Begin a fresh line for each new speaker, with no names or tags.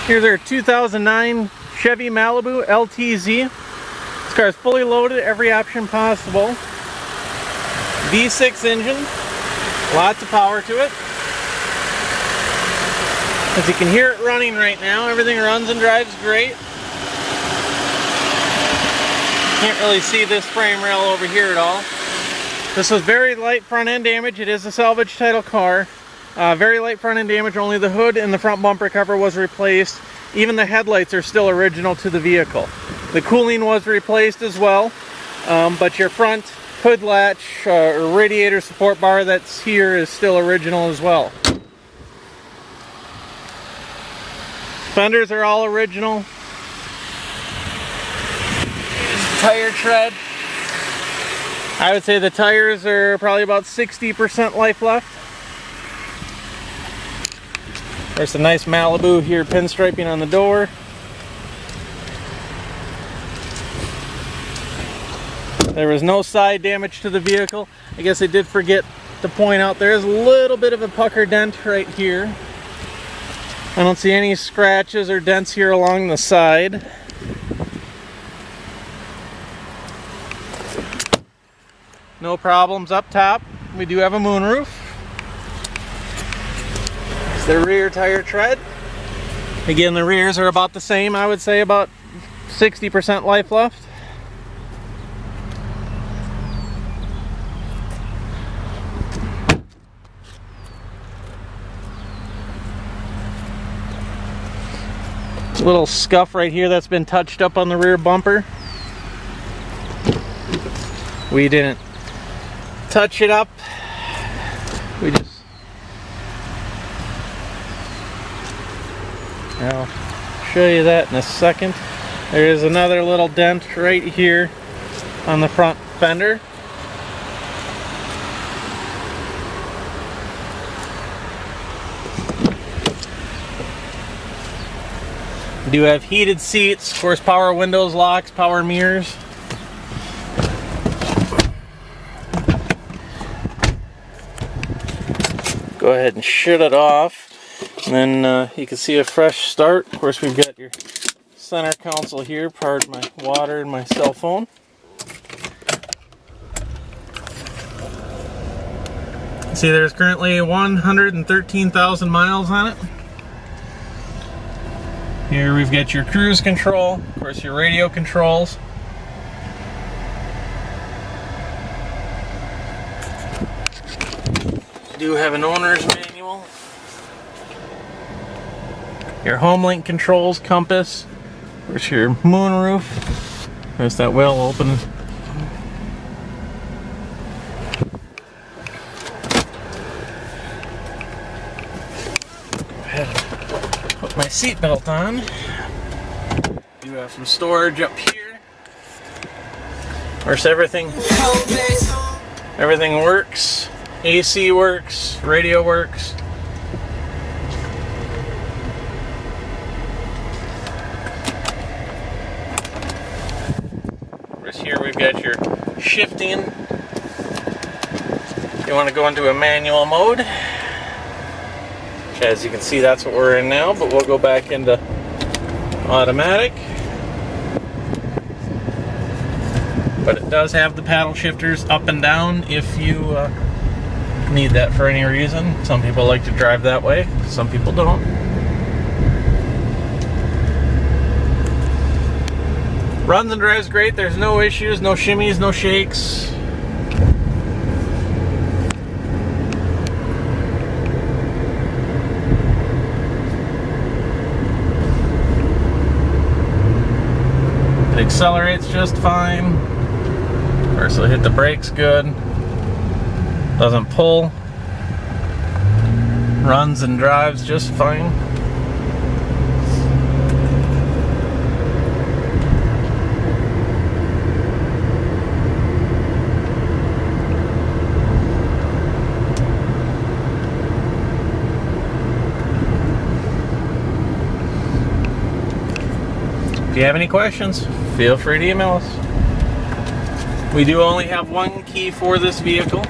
Here's our 2009 Chevy Malibu LTZ. This car is fully loaded, every option possible. V6 engine, lots of power to it. As you can hear it running right now, everything runs and drives great. Can't really see this frame rail over here at all. This was very light front end damage. It is a salvage title car. Very light front end damage, only the hood and the front bumper cover was replaced. Even the headlights are still original to the vehicle. The cooling was replaced as well, but your front hood latch or radiator support bar that's here is still original as well. Fenders are all original. Tire tread. I would say the tires are probably about 60% life left. There's a nice Malibu here, pinstriping on the door. There was no side damage to the vehicle. I guess I did forget to point out there is a little bit of a pucker dent right here. I don't see any scratches or dents here along the side. No problems up top. We do have a moonroof. It's the rear tire tread. Again, the rears are about the same. I would say about 60% life left. Little scuff right here that's been touched up on the rear bumper. We didn't touch it up. We just... I'll show you that in a second. There is another little dent right here on the front fender. We do have heated seats, of course, power windows, locks, power mirrors. Go ahead and shut it off, and then you can see a fresh start. Of course, we've got your center console here, powered my water and my cell phone. See, there's currently 113,000 miles on it. Here we've got your cruise control, of course your radio controls. You do have an owner's manual. Your home link controls, compass. There's your moonroof. There's that well open. Go ahead and put my seatbelt on. You have some storage up here. Of course, everything works. AC works, radio works. Just here we've got your shifting. You want to go into a manual mode. Which, as you can see, that's what we're in now, but we'll go back into automatic. But it does have the paddle shifters up and down if you need that for any reason. Some people like to drive that way, some people don't. Runs and drives great, there's no issues, no shimmies, no shakes. It accelerates just fine. Of course, it'll hit the brakes good. Doesn't pull. Runs and drives just fine. If you have any questions, feel free to email us. We do only have one key for this vehicle.